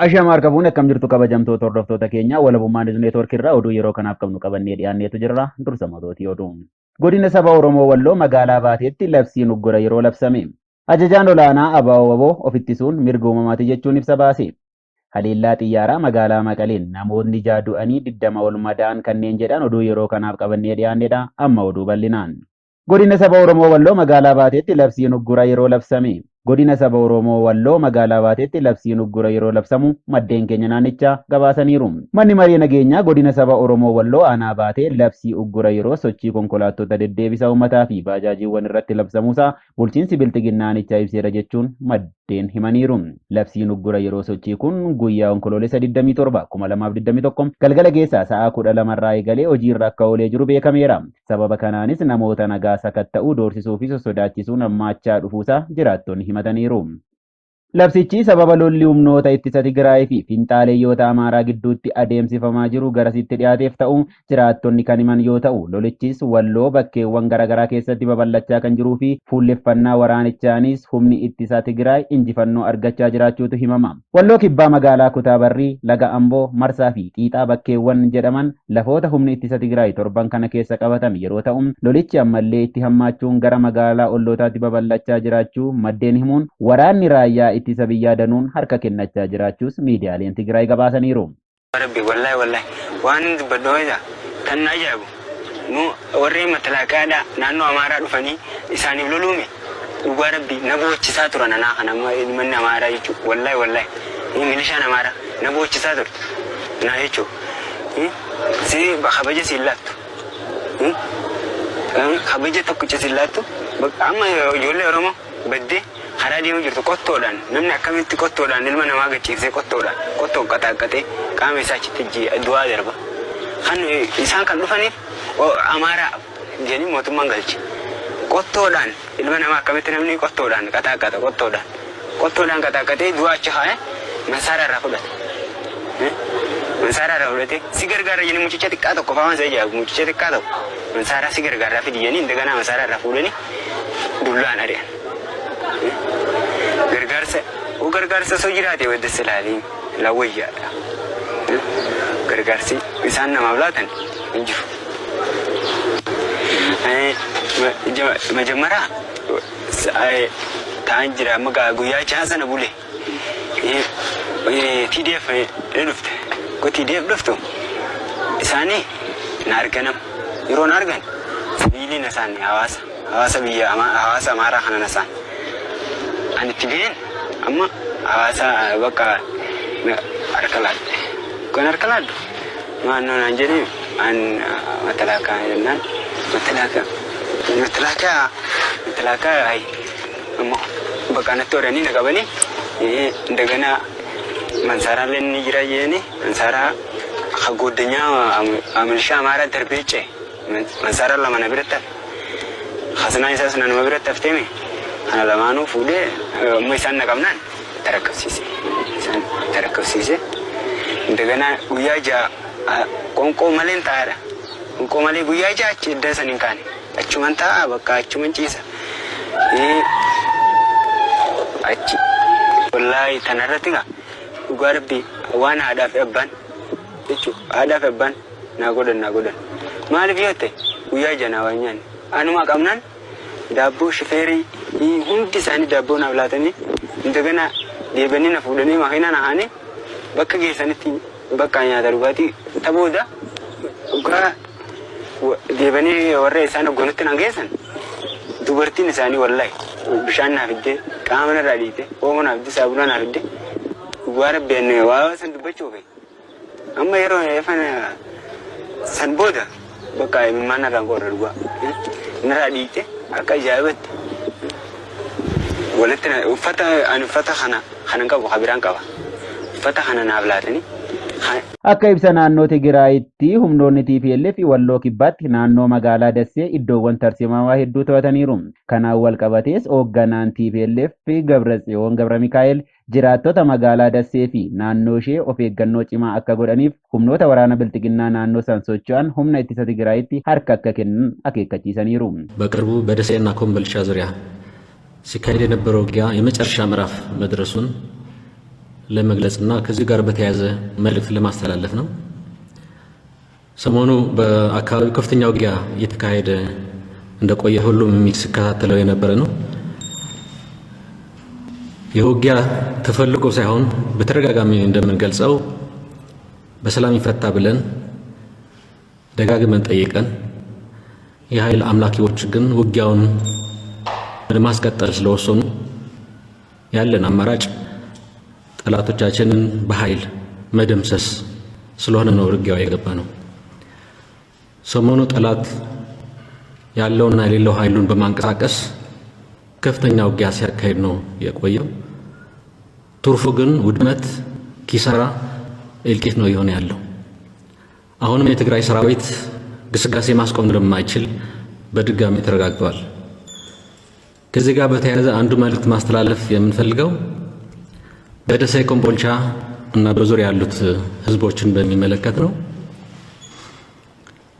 Ashaamar qabuun akkam jirtu kabajamtoota hordoftoota keenya walabummaa newsnetwork irraa oduu yeroo kanaaf qabnu qabannee dhiyaanneetu jirra. Dursa matootii oduu. Godina saba Oromoo Walloo magaalaa Baateetti labsiin uggura yeroo labsame. Ajajaan olaanaa ABO ofittisuun mirga uumamaati jechuun ibsa baase. Haleellaa xiyyaaraa magaalaa Maqaleen namoonni 6 du'anii 20 ol madaa'an kanneen jedhan oduu yeroo kanaaf qabannee dhiyaannedha. Amma oduu bal'inaan. Godina saba Oromoo Walloo magaalaa Baateetti labsiin uggura yeroo labsame. Godina saba Oromoo Walloo magaalaa Baateetti labsiin uggura yeroo labsamu maddeen keenya naannichaa gabaasaniiru. Manni marii nageenyaa godina saba Oromoo Walloo aanaa Baatee labsii uggura yeroo sochii konkolaattota deddeebisa uummataa fi baajaajiiwwan irratti labsamuusaa bulchiinsi bilxiginnaanichaa ibseera jechuun maddeen himaniiru. Labsiin uggura yeroo sochii kun guyyaa Onkoloolessa-29 2021 galgala keessaa sa'a 12 irraa eegalee hojiirra akka oolee jiru beekameera. Sababa kanaanis namoota nagaa sakatta'uu doorsisuu fi sossodaachisuun hammaachaa dhufuusaa jiraattonni himataniiru. Labsichi sababa lolli humnoota ittisa Tigraay fi finxaaleeyyoota Amaaraa gidduutti adeemsifamaa jiru garasitti dhiyaateef ta'u jiraattonni kan himan yoo ta'u lolichis Walloo bakkeewwan garaagaraa keessatti babal'achaa kan jiruu fi fuulleffannaa waraanichaanis humni ittisa Tigraay injifannoo argachaa jiraachuutu himama. Walloo kibbaa magaalaa Kutaabarrii, Laga Amboo, Marsaa fi Xiixaa bakkeewwan jedhaman lafoota humni ittisa Tigraay torban kana keessa qabatame yeroo ta'u lolichi ammallee itti hammaachuun gara magaalaa Ollootaatti babal'achaa jiraachuu maddeen himuun waraanni raayyaa ittisa biyyaa danuun harka kennachaa jiraachuus miidiyaaleen Tigraay gabaasaniiru. Rabbi wallahi waan badooja kan ajaa'ibu nu warri matalaqaadha naannoo Amaaraa dhufanii isaaniif loluume dhugaa Rabbi na boochisaa turan anaa kana manni Amaaraa jechuudha wallahi milishaan Amaaraa na boochisaa ture na jechuudha si kabaja sillaattu kabaja tokkicha sillaattu amma ijoollee Oromoo baddee karaa deemu jirtu qottoodhaan namni akkamitti qottoodhaan ilma namaa gachiifsee qottoo qaxaaqatee qaama isaa achitti du'aa darba. Kan isaan kan dhufaniif Amaaraa jedhanii mootummaan galche. Qottoodhaan ilma namaa akkamitti namni qottoodhaan qaxaaqata qottoodhaan qaxaaqatee du'aa achi kaa'ee mansaara irraa fudhate. Mansaara irraa fudhatee si gargaara jedhanii mucicha xiqqaa tokko fa'aa waan ajaa'ibu mucicha xiqqaa tokko mansaara si gargaaraa fidi jedhanii indaganaa mansaara irraa fuudhanii dullaan ari'an. Gargaarsa soo jiraate wadda silaalii lawwayyaadha. Gargaarsi isaan namaaf laatan hin jiru. Majammaraa ta'an jira maqaa guyyaa jaha sana bule TDF dhufte TDF dhuftu isaanii na arganam yeroo na argan sibiiliin isaanii hawaasa biyya hawaasa Amaaraa kana nasaan ani tibeen amma hawaasa bakka harkalaadhe kan harkalaadhu maannoo naan jedhee an matalaakaa jennaan matalaakaa ay ammoo bakka natti horanii na qabanii indagana mansaaraalee ni jira jedhanii mansaaraa goddanyaa milishaa Amaaraa darbeeche mansaaraa lama na biratti hasanaa isaas nama biratti hafteeme ana lamaanuu fuudhee amma isaan na qabnaan tarakkabsiise indagana guyyaa ja'a qonqoo maleen taa'aadha qonqoo malee guyyaa ja'a achi edda saniin kaane achuman taa'a bakka achuman ciisa achi wallahi tanarratti gaa dhugaa Rabbi waan haadhaaf abbaan jechuudha haadhaaf abbaan naa godhan maaliif yoo ta'e guyyaa janaa waan nyaanne anuma qabnaan daabboo shifeerii hundi isaanii daabboo naaf laatanii indagana deebanii na fuudhanii makiina na haanii bakka geessanitti bakka nyaata dhugaatii tabooda dhugaa deebanii warra isaan hogganutti na geessan dubartiin isaanii wallahi bishaan naaf iddee qaama narraa dhiite oomo naaf iddee saabuna naaf iddee dhugaa Rabbiin waa san dubbachuuf amma yeroo eefan san booda bakka imimmaan narraan qorra dhugaa narraa dhiite akka ajaa'ibatti walitti uffata kanan qabu habiraan qaba uffata kana naaf laatanii Akka ibsa naannoo Tigraayitti humnoonni TPLF walloo kibbaatti naannoo magaalaa Dassee iddoowwan tarsiimamaa hedduu to'ataniiru. Kanaan wal qabatees hoogganaan TPLF Gabratsiyoon Gabra Mikaa'el jiraattota magaalaa Dassee fi naannoo ishee of eeggannoo cimaa akka godhaniif humnoota waraana biltiginnaa naannoo san socho'an humna ittisa Tigraayitti harka akka kennan akeekkachiisaniiru. በቅርቡ በደሴና ኮምቦልቻ ዙሪያ ሲካሄድ የነበረው ውጊያ የመጨረሻ ምዕራፍ መድረሱን ለመግለጽና ከዚህ ጋር በተያያዘ መልእክት ለማስተላለፍ ነው። ሰሞኑ በአካባቢው ከፍተኛ ውጊያ እየተካሄደ እንደቆየ ሁሉም የሚከታተለው የነበረ ነው። የውጊያ ተፈልጎ ሳይሆን በተደጋጋሚ እንደምንገልጸው በሰላም ይፈታ ብለን ደጋግመን ጠይቀን የኃይል አምላኪዎች ግን ውጊያውን ለማስቀጠል ስለወሰኑ ያለን አማራጭ ጠላቶቻችንን በኃይል መደምሰስ ስለሆነ ነው ውጊያው የገባ ነው። ሰሞኑ ጠላት ያለውና የሌለው ኃይሉን በማንቀሳቀስ ከፍተኛ ውጊያ ሲያካሂድ ነው የቆየው። ቱርፉ ግን ውድመት፣ ኪሳራ፣ እልቂት ነው የሆነ ያለው። አሁንም የትግራይ ሰራዊት ግስጋሴ ማስቆም እንደማይችል በድጋሚ ተረጋግጧል። ከዚህ ጋር በተያያዘ አንዱ መልእክት ማስተላለፍ የምንፈልገው በደሴ ኮምቦልቻ እና በዙሪያ ያሉት ህዝቦችን በሚመለከት ነው።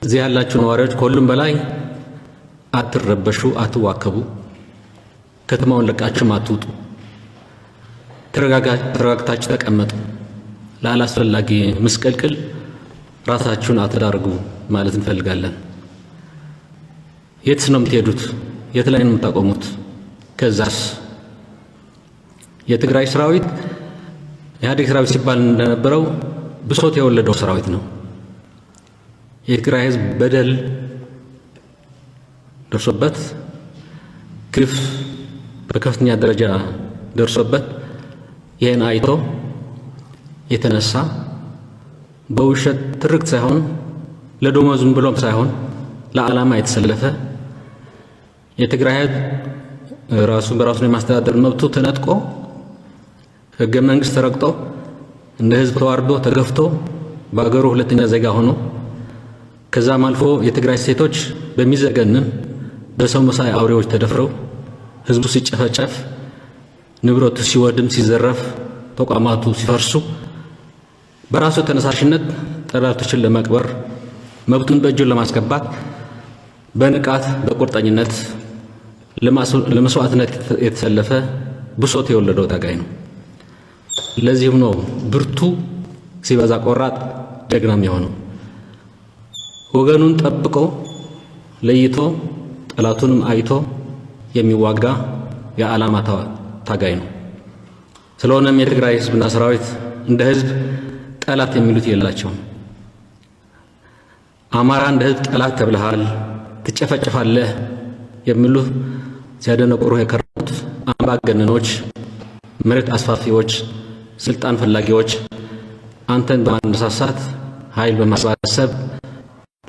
እዚህ ያላችሁ ነዋሪዎች ከሁሉም በላይ አትረበሹ፣ አትዋከቡ፣ ከተማውን ለቃችሁም አትውጡ፣ ተረጋግታችሁ ተቀመጡ፣ ላላስፈላጊ ምስቅልቅል ራሳችሁን አትዳርጉ ማለት እንፈልጋለን። የትስ ነው የምትሄዱት? የት ላይ ነው የምታቆሙት? ከዛስ የትግራይ ሰራዊት የኢህአዴግ ሰራዊት ሲባል እንደነበረው ብሶት የወለደው ሰራዊት ነው። የትግራይ ህዝብ በደል ደርሶበት ግፍ በከፍተኛ ደረጃ ደርሶበት ይህን አይቶ የተነሳ በውሸት ትርክት ሳይሆን ለደሞዝም ብሎም ሳይሆን ለዓላማ የተሰለፈ የትግራይ ህዝብ ራሱን በራሱ የማስተዳደር መብቱ ተነጥቆ ህገ መንግስት ተረግጦ እንደ ህዝብ ተዋርዶ ተገፍቶ በአገሩ ሁለተኛ ዜጋ ሆኖ ከዛም አልፎ የትግራይ ሴቶች በሚዘገንን በሰው መሳይ አውሬዎች ተደፍረው ህዝቡ ሲጨፈጨፍ፣ ንብረቱ ሲወድም፣ ሲዘረፍ፣ ተቋማቱ ሲፈርሱ በራሱ ተነሳሽነት ጠላቶችን ለመቅበር መብቱን በእጁ ለማስገባት በንቃት በቁርጠኝነት ለመስዋዕትነት የተሰለፈ ብሶት የወለደው ታጋይ ነው። ለዚህም ነው ብርቱ ሲበዛ ቆራጥ ጀግናም የሆነው። ወገኑን ጠብቆ ለይቶ ጠላቱንም አይቶ የሚዋጋ የዓላማ ታጋይ ነው። ስለሆነም የትግራይ ህዝብና ሰራዊት እንደ ህዝብ ጠላት የሚሉት የላቸውም። አማራ እንደ ህዝብ ጠላት ተብለሃል፣ ትጨፈጨፋለህ የሚሉ ሲያደነቁሩ የከረሙት አምባገነኖች፣ መሬት አስፋፊዎች፣ ስልጣን ፈላጊዎች አንተን በማነሳሳት ኃይል በማሰባሰብ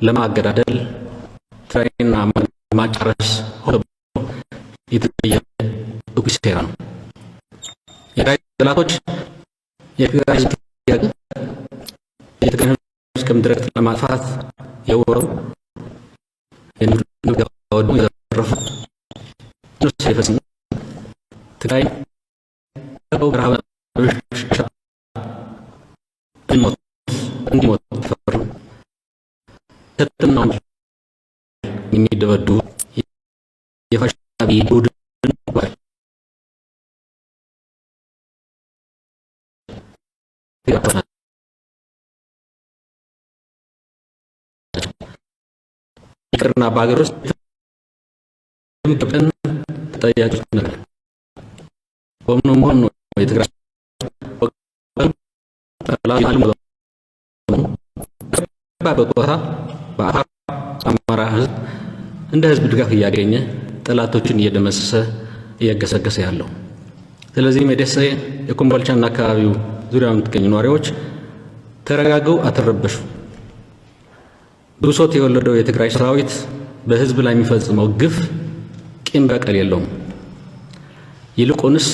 ለማገዳደል ትግራይን ማጨረስ የተለየ እኩይ ሴራ ነው። የትግራይ ጠላቶች የትግራይ ህዝብ የትግራይ ህዝብ ከምድረ ገጽ ለማጥፋት የወረው የንግዳወዱ የዘረፉ ሳይፈጽሙ ትግራይ ረሃብ እንዲሞት ፈሩ ተጥናው የሚደበዱ የፋሽስታዊ ቡድን ይቅርና በሀገር ውስጥ ምክብን ተጠያቂዎች ነገር በምኑ መሆን ነው የትግራይ ጠላት አልሞ በቦታ በአማራ ህዝብ እንደ ህዝብ ድጋፍ እያገኘ ጠላቶችን እየደመሰሰ እየገሰገሰ ያለው። ስለዚህም የደሴ የኮምቦልቻና አካባቢው ዙሪያ የምትገኙ ነዋሪዎች ተረጋጉ፣ አትረበሹ። ብሶት የወለደው የትግራይ ሰራዊት በህዝብ ላይ የሚፈጽመው ግፍ ቂም በቀል የለውም። ይልቁንስ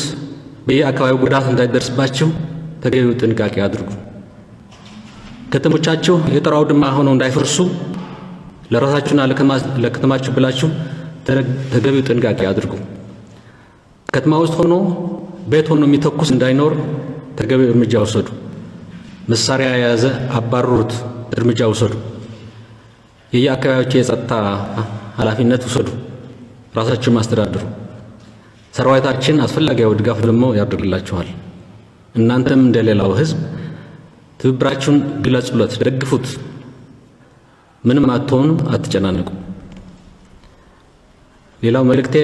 በየአካባቢው ጉዳት እንዳይደርስባችሁ ተገቢው ጥንቃቄ አድርጉ። ከተሞቻችሁ የጦር አውድማ ሆነው እንዳይፈርሱ ለራሳችሁና ለከተማችሁ ብላችሁ ተገቢው ጥንቃቄ አድርጉ። ከተማ ውስጥ ሆኖ ቤት ሆኖ የሚተኩስ እንዳይኖር ተገቢው እርምጃ ወሰዱ። መሳሪያ የያዘ አባሩት፣ እርምጃ ወሰዱ። የየአካባቢያችሁ የጸጥታ ኃላፊነት ወሰዱ። ራሳችሁን ማስተዳደሩ። ሰራዊታችን አስፈላጊው ድጋፍ ደግሞ ያደርግላችኋል። እናንተም እንደሌላው ህዝብ ትብብራችሁን ግለጹለት፣ ደግፉት። ምንም አትሆኑ፣ አትጨናነቁ። ሌላው መልእክቴ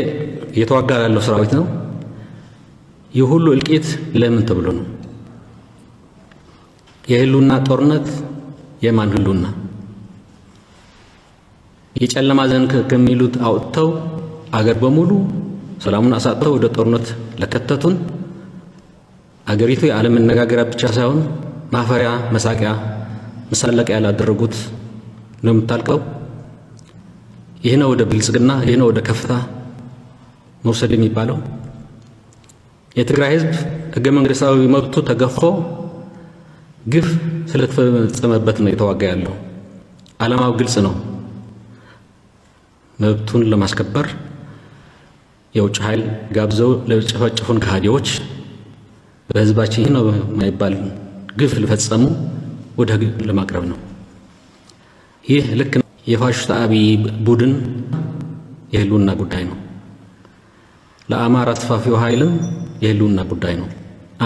እየተዋጋ ያለው ሰራዊት ነው። ይህ ሁሉ እልቂት ለምን ተብሎ ነው? የህልውና ጦርነት የማን ህልውና? የጨለማ ዘመን ከሚሉት አውጥተው አገር በሙሉ ሰላሙን አሳጥተው ወደ ጦርነት ለከተቱን አገሪቱ የዓለም መነጋገሪያ ብቻ ሳይሆን ማፈሪያ፣ መሳቂያ፣ መሳለቂያ ያላደረጉት ነው የምታልቀው። ይህ ነው ወደ ብልጽግና፣ ይህ ነው ወደ ከፍታ መውሰድ የሚባለው። የትግራይ ህዝብ ህገ መንግስታዊ መብቱ ተገፎ ግፍ ስለተፈጸመበት ነው የተዋጋ ያለው። ዓላማው ግልጽ ነው። መብቱን ለማስከበር የውጭ ኃይል ጋብዘው ለጨፈጨፉን ከሃዲዎች በህዝባችን ይህ ነው የማይባል ግፍ ለፈጸሙ ወደ ህግ ለማቅረብ ነው። ይህ ልክ የፋሽስት አብይ ቡድን የህልውና ጉዳይ ነው። ለአማራ ተስፋፊው ኃይልም የህልውና ጉዳይ ነው።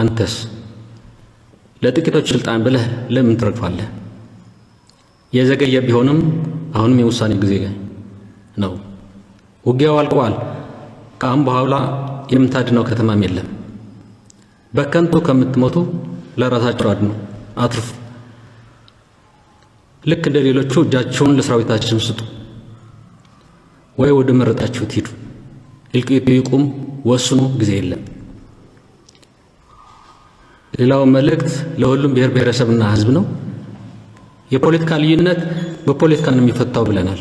አንተስ ለጥቂቶች ስልጣን ብለህ ለምን ትረግፋለህ? የዘገየ ቢሆንም አሁንም የውሳኔ ጊዜ ነው። ውጊያው አልቋል። ከአሁን በኋላ የምታድነው ከተማም የለም። በከንቱ ከምትሞቱ ለራሳችሁ አድኑ፣ አትርፉ። ልክ እንደ ሌሎቹ እጃችሁን ለሰራዊታችን ስጡ፣ ወይ ወደ መረጣችሁት ሂዱ። እልቂቱ ይቁም፣ ወስኑ፣ ጊዜ የለም። ሌላው መልእክት ለሁሉም ብሔር ብሔረሰብና ህዝብ ነው። የፖለቲካ ልዩነት በፖለቲካ ነው የሚፈታው ብለናል።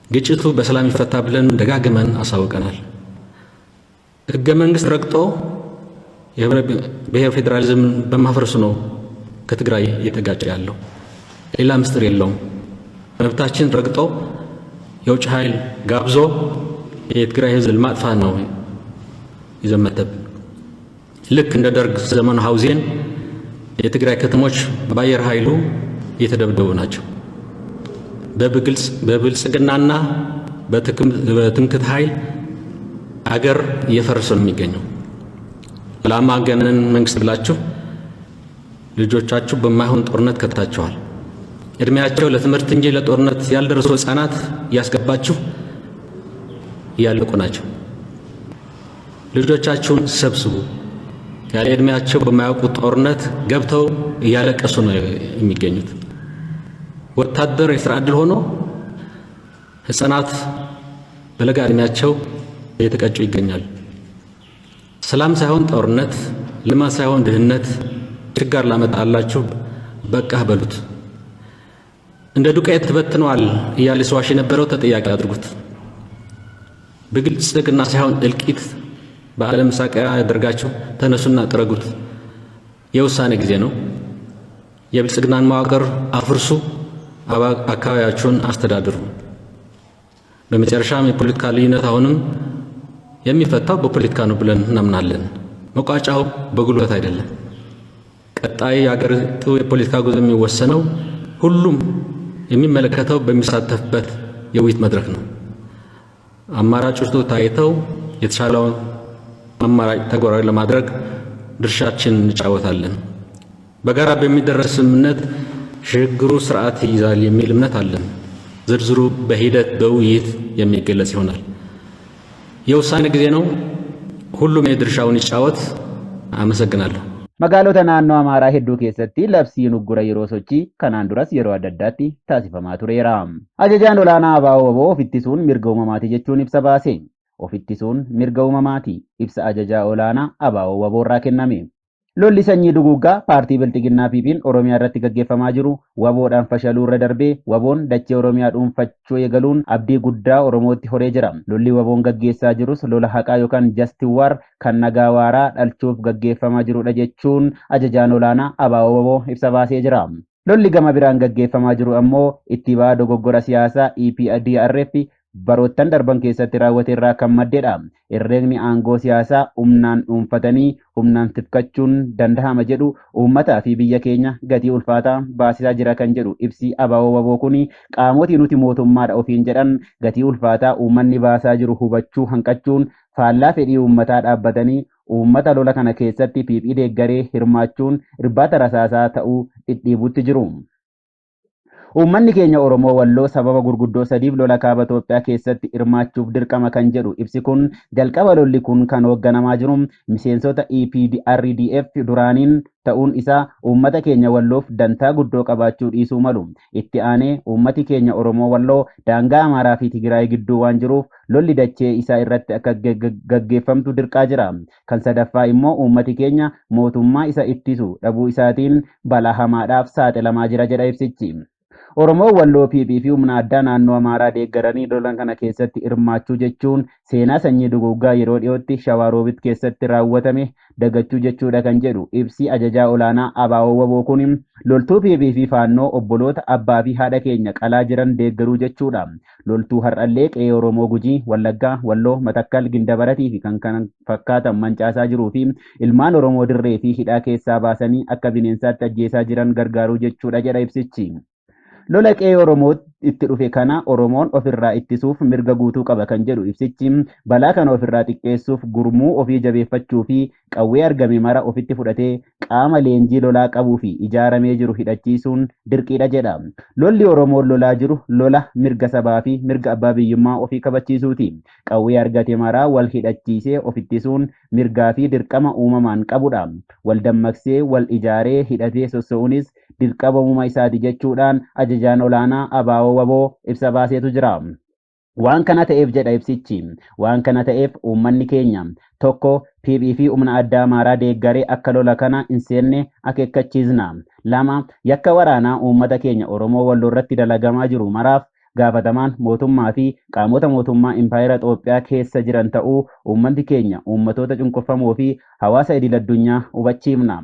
ግጭቱ በሰላም ይፈታ ብለን ደጋግመን አሳውቀናል። ህገ መንግስት ረግጦ የብሔር ፌዴራሊዝም በማፍረሱ ነው ከትግራይ እየተጋጨ ያለው። ሌላ ምስጢር የለውም። መብታችን ረግጦ የውጭ ኃይል ጋብዞ የትግራይ ህዝብ ለማጥፋት ነው ይዘመተብን። ልክ እንደ ደርግ ዘመን ሐውዜን የትግራይ ከተሞች በአየር ኃይሉ እየተደበደቡ ናቸው። በብልጽግናና በትምክህት ኃይል አገር እየፈረሰ ነው የሚገኘው። ለአምባገነን መንግስት ብላችሁ ልጆቻችሁ በማይሆን ጦርነት ከታችኋል። እድሜያቸው ለትምህርት እንጂ ለጦርነት ያልደረሱ ህፃናት እያስገባችሁ እያለቁ ናቸው። ልጆቻችሁን ሰብስቡ። ያለ እድሜያቸው በማያውቁት ጦርነት ገብተው እያለቀሱ ነው የሚገኙት። ወታደር የሥራ ዕድል ሆኖ ህፃናት በለጋ እድሜያቸው እየተቀጩ ይገኛሉ። ሰላም ሳይሆን ጦርነት፣ ልማት ሳይሆን ድህነት ችግር ላመጣላችሁ በቃህ በሉት። እንደ ዱቄት ተበትነዋል እያለ ሲዋሽ የነበረው ተጠያቂ አድርጉት። ብልጽግና ሳይሆን እልቂት በዓለም ሳቂያ ያደርጋችሁ ተነሱና ጥረጉት። የውሳኔ ጊዜ ነው። የብልጽግናን መዋቅር አፍርሱ፣ አካባቢያችሁን አስተዳድሩ። በመጨረሻም የፖለቲካ ልዩነት አሁንም የሚፈታው በፖለቲካ ነው ብለን እናምናለን። መቋጫው በጉልበት አይደለም። ቀጣይ የአገሪቱ የፖለቲካ ጉዞ የሚወሰነው ሁሉም የሚመለከተው በሚሳተፍበት የውይይት መድረክ ነው። አማራጮቹ ታይተው የተሻለው አማራጭ ተግባራዊ ለማድረግ ድርሻችን እንጫወታለን። በጋራ በሚደረስ ስምምነት ሽግግሩ ስርዓት ይይዛል የሚል እምነት አለን። ዝርዝሩ በሂደት በውይይት የሚገለጽ ይሆናል። የውሳኔ ጊዜ ነው። ሁሉም የድርሻውን ይጫወት። አመሰግናለሁ። Magaalota naannoo Amaaraa hedduu keessatti labsiin uggura yeroo sochii kanaan duras yeroo adda addaatti taasifamaa tureera. Ajajaan olaanaa ABO of ittisuun mirga uumamaati jechuun ibsa baase. Of ittisuun mirga uumamaati ibsa ajajaa olaanaa ABO irraa kenname. Lolli sanyii duguuggaa paartii Bilxiginnaa PP'n Oromiyaa irratti gaggeeffamaa jiru waboodhaan fashaluu irra darbee waboon dachee Oromiyaa dhuunfachuu eegaluun abdii guddaa Oromootti horee jira. Lolli waboon gaggeessaa jirus lola haqaa yookaan justice war kan nagaa waaraa dhalchuuf gaggeeffamaa jirudha jechuun ajajaan olaanaa ABO ibsa baasee jira. Lolli gama biraan gaggeeffamaa jiru ammoo itti ba'aa dogoggora siyaasaa EPRDF baroottan darban keessatti raawwate irraa kan maddedha. Herreegni aangoo siyaasaa humnaan dhuunfatanii humnaan tifkachuun danda'ama jedhu uummataa fi biyya keenya gatii ulfaataa baasisaa jira kan jedhu ibsi ABO kuni qaamotii nuti mootummaadha ofiin jedhan gatii ulfaataa uummanni baasaa jiru hubachuu hanqachuun faallaa fedhii uummataa dhaabbatanii uummata lola kana keessatti PPP deeggaree hirmaachuun irbaata rasaasaa ta'uu dhidhiibutti jiru. Uummanni keenya Oromoo Walloo sababa gurguddoo sadiif lola kaaba Itoophiyaa keessatti hirmaachuuf dirqama kan jedhu ibsi kun jalqaba lolli kun kan hoogganamaa jiru miseensota EPRDF duraaniin ta'uun isaa uummata keenya Walloof dantaa guddoo qabaachuu dhiisuu malu. Itti aanee uummati keenya Oromoo Walloo daangaa Amaaraa fi Tigraay gidduu waan jiruuf lolli dachee isaa irratti akka gaggeeffamtu dirqaa jira. Kan sadaffaa immoo uummati keenya mootummaa isa ittisu dhabuu isaatiin balaa hamaadhaaf saaxilamaa jira jedha ibsichi. Oromoo Walloo PPP fi humna addaa naannoo Amaaraa deeggaranii lolan kana keessatti hirmaachuu jechuun seenaa sanyii duguuggaa yeroo dhiyootti Shawaaroobiit keessatti raawwatame dagachuu jechuudha kan jedhu ibsi ajajaa olaanaa ABO kun loltuu PPP fi faannoo obboloota abbaa fi haadha keenya qalaa jiran deeggaruu jechuudha. Loltuu har'allee qe'ee Oromoo Gujii, Wallaggaa, Walloo, Matakkal, Gindabaratii fi kan kana fakkaatan mancaasaa jiruu fi ilmaan Oromoo dirree fi hidhaa keessaa baasanii akka bineensaatti ajjeesaa jiran gargaaruu jechuudha jedha ibsichi. Lola qe'ee Oromoo itti dhufe kana Oromoon ofirraa ittisuuf mirga guutuu qaba kan jedhu ibsichi balaa kana ofirraa xiqqeessuuf gurmuu ofii jabeeffachuu fi qawwee argame mara ofitti fudhatee qaama leenjii lolaa qabuu fi ijaaramee jiru hidhachiisuun dirqiidha jedha. Lolli Oromoon lolaa jiru lola mirga sabaa fi mirga abbaa biyyummaa ofii kabachiisuuti. Qawwee argate maraa wal hidhachiisee ofittisuun mirgaa fi dirqama uumamaan qabudha. Wal dammaqsee wal ijaaree hidhatee sossa'uunis dirqama isaati jechuudhaan ajajaan olaanaa ABO ibsa baaseetu jira. Waan kana ta'eef jedha ibsichi. Waan kana ta'eef uummanni keenya tokko PPP fi humna addaa Amaaraa deeggaree akka lola kana hin seenne akeekkachiisna. Lama yakka waraanaa uummata keenya Oromoo Walloo irratti dalagamaa jiru maraaf gaafatamaan mootummaa fi qaamota mootummaa impaayera Itoophiyaa keessa jiran ta'uu uummanni keenya uummatoota cunqurfamoo fi hawaasa idil addunyaa hubachiifna.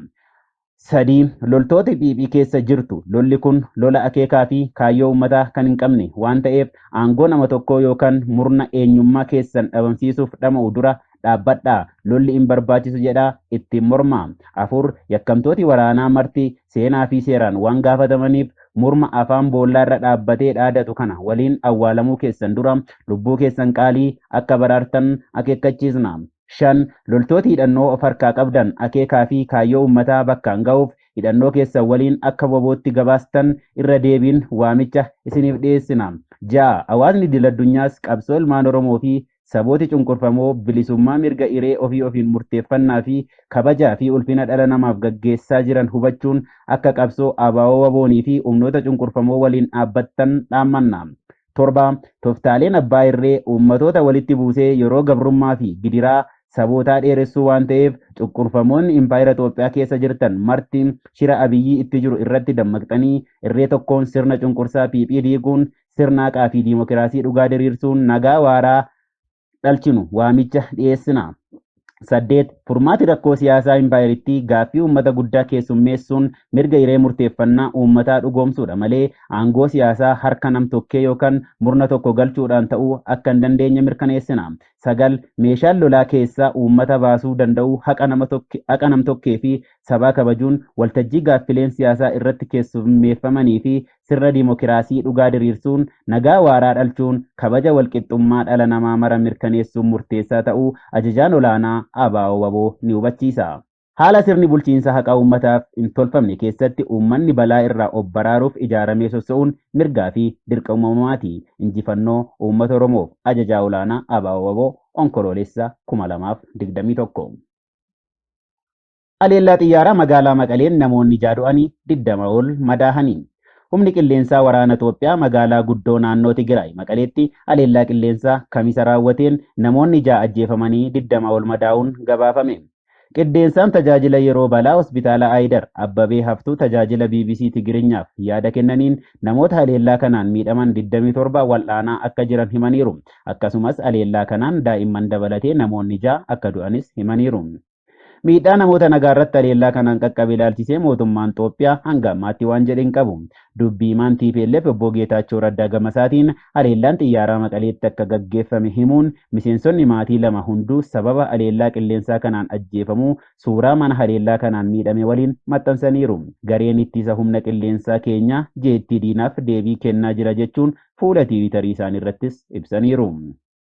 Sadii loltoota PPP keessa jirtu lolli kun lola akeekaa fi kaayyoo uummataa kan hin qabne waan ta'eef aangoo nama tokkoo yookaan murna eenyummaa keessan dhabamsiisuuf dhama'u dura dhaabbadhaa lolli hin barbaachisu jedhaa ittiin mormaa. Afur yakkamtooti waraanaa marti seenaa fi seeraan waan gaafatamaniif murma afaan boollaa irra dhaabbatee dhaadatu kana waliin awwaalamuu keessan dura lubbuu keessan qaalii akka baraartan akeekkachiisna. 5 loltooti hidhannoo of harkaa qabdan akeekaa fi kaayyoo uummataa bakkaan ga'uuf hidhannoo keessan waliin akka bobootti gabaastan irra deebiin waamicha isiniif dhiyeessina. 6 hawaasni idil addunyaas qabsoo ilmaan Oromoo fi sabooti cunqurfamoo bilisummaa mirga iree ofii ofiin murteeffannaa fi kabajaa fi ulfina dhala namaaf gaggeessaa jiran hubachuun akka qabsoo ABO fi humnoota cunqurfamoo waliin dhaabbattan dhaammanna. 7 toftaaleen abbaa irree uummatoota walitti buusee yeroo gabrummaa fi gidiraa sabootaa dheeressuu waan ta'eef cunqurfamoonni impaayera Itoophiyaa keessa jirtan marti shira abiyyii itti jiru irratti dammaqxanii irree tokkoon sirna cunqursaa PPP diiguun sirna haqaa fi diimokiraasii dhugaa diriirsuun nagaa waaraa dhalchinu waamicha dhiyeessina. 8 furmaati rakkoo siyaasaa impaayeritti gaaffii uummata guddaa keessummeessuun mirga iree murteeffannaa uummataa dhugoomsuudha malee aangoo siyaasaa harka nam tokkee yookaan murna tokko galchuudhaan ta'uu akka hin dandeenye mirkaneessina. 9 meeshaan lolaa keessaa uummata baasuu danda'u haqa nam tokkee fi sabaa kabajuun waltajjii gaaffileen siyaasaa irratti keessummeeffamanii fi sirna diimokiraasii dhugaa diriirsuun nagaa waaraa dhalchuun kabaja walqixxummaa dhala namaa mara mirkaneessuun murteessaa ta'uu ajajaan olaanaa ABO ni hubachiisa. Haala sirni bulchiinsa haqaa uummataaf hin tolfamne keessatti uummanni balaa irraa of baraaruuf ijaaramee sossa'uun mirgaa fi dirqama uummataati. Injifannoo uummata Oromoof ajajaa olaanaa ABO Onkoloolessa 2021. Aleellaa xiyyaaraa magaalaa Maqaleen namoonni 6 du'anii 20 ol madaahanii. Humni qilleensaa waraana Itoophiyaa magaalaa guddoo naannoo Tigraay Maqaleetti aleellaa qilleensaa kamisa raawwateen namoonni 6 ajjeefamanii 20 ol madaa'uun gabaafame. Qilleensaan tajaajila yeroo balaa hospitaala Aayidar Abbabee Haftuu tajaajila BBC Tigiriinyaaf yaada kennaniin namoota aleellaa kanaan miidhaman 27 wal'aanaa akka jiran himaniiru. Akkasumas aleellaa kanaan daa'imman dabalatee namoonni 6 akka du'anis himaniiru. Miidhaa namoota nagaa irratti haleellaa kanaan qaqqabe ilaalchisee mootummaan Itoophiyaa hanga ammaatti waan jedhe hin qabu. Dubbii himaan TPLF obbo Geetaachoo Raddaa Gamasaatiin haleellaan xiyyaaraa Maqaleetti akka gaggeeffame himuun miseensonni maatii lama hunduu sababa haleellaa qilleensaa kanaan ajjeefamuu suuraa mana haleellaa kanaan miidhame waliin maxxansaniiru. Gareen ittisa humna qilleensaa keenya jeettii diinaaf deebii kennaa jira jechuun fuula tiwiitarii isaanii irrattis ibsaniiru.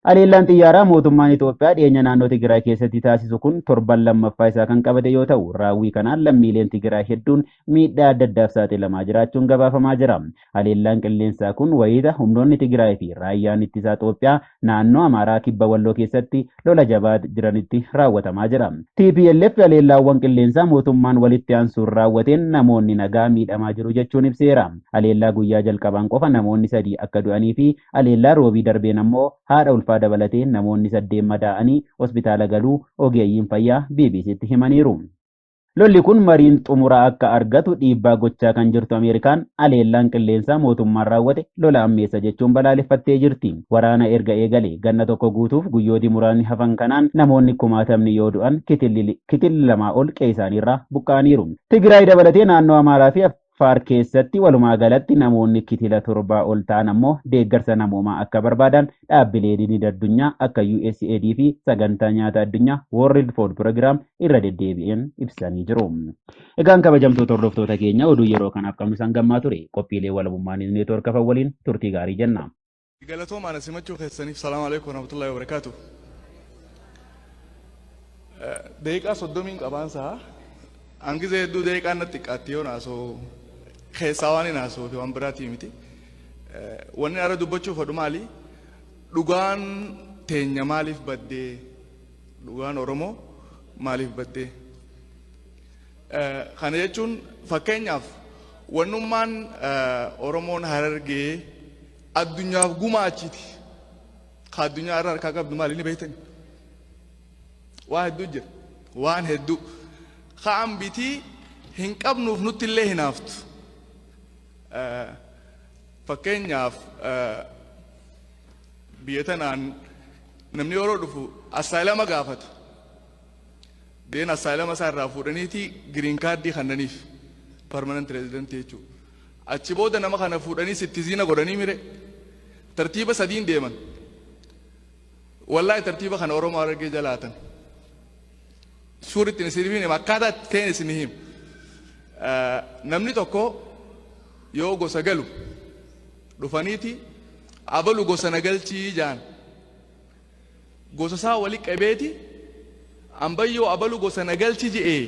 Haleellaan xiyyaaraa mootummaan Itoophiyaa dhiyeenya naannoo Tigraay keessatti taasisu kun torban lammaffaa isaa kan qabate yoo ta'u, raawwii kanaan lammiileen Tigraay hedduun miidhaa adda addaaf saaxilamaa jiraachuun gabaafamaa jira. Haleellaan qilleensaa kun wayita humnoonni Tigraay fi raayyaan ittisaa Itoophiyaa naannoo Amaaraa kibba Walloo keessatti lola jabaa jiranitti raawwatamaa jira. TPLF haleellaawwan qilleensaa mootummaan walitti aansuun raawwateen namoonni nagaa miidhamaa jiru jechuun ibseera. Haleellaa guyyaa jalqabaan qofa namoonni 3 akka du'anii fi haleellaa roobii darbeen ammoo haadha ulfaa dabalatee namoonni 8 madaa'anii hospitaala galuu ogeeyyiin fayyaa BBC'tti himaniiru. Lolli kun mariin xumuraa akka argatu dhiibbaa gochaa kan jirtu Ameerikaan haleellaan qilleensaa mootummaan raawwate lola ammeessa jechuun balaaleffattee jirti. Waraana erga eegale ganna tokko guutuuf guyyooti muraasni hafan kanaan namoonni 10,000 yoo du'an kitilli lamaa ol qe'ee isaaniirraa buqqa'aniiru. Tigraay dabalatee naannoo Amaaraa fi Affaar keessatti walumaa galatti namoonni kitila 7 ol ta'an ammoo deeggarsa namoomaa akka barbaadan dhaabbileen idil addunyaa akka USAID fi sagantaa nyaata addunyaa World Food Program irra deddeebi'een ibsanii jiru. Egaan kabajamtoota hordoftoota keenya oduu yeroo kanaaf qabnu san gammaa ture. Qophiilee walabummaa newsnetwork waliin turtii gaarii jenna. Galatooma ana simachuu keessaniif salaamu alaykum warahmatullahi wabarakatuh. Daqiiqaa 30 qabaansaa angizee hedduu daqiiqaan natti xiqqaatti yoo naasoo keessaa waan hin haasoo fi waan biraatii miti. Wanni ara dubbachuu fedhu maali? Dhugaan teenya maaliif baddee? Dhugaan Oromoo maaliif baddee? Kana jechuun fakkeenyaaf wannummaan Oromoon Harargee addunyaaf gumaachiti. Ka addunyaa irraa harkaa qabdu maali ni beektani? Waa hedduu jira. Waan hedduu. Kaan bitii hin qabnuuf nutti illee hin haftu. Fakkeenyaaf biyya tanaan namni yeroo dhufu asaayilama gaafata. Deen asaayilama isaa irraa fuudhaniiti giriin kaardii kannaniif permanent resident jechuudha. Achi booda nama kana fuudhanii sittiziina godhanii mire tartiiba 3 deeman. Wallaahi tartiiba kana Oromoo Harargee jalaatan. Suuritti nisirbiin akkaataa ta'een isinii him. Namni tokko yoo gosa galu dhufaniiti abalu gosa nagalchii jaan. Gosa isaa wali qabeeti ambayyoo abalu gosa nagalchi je'ee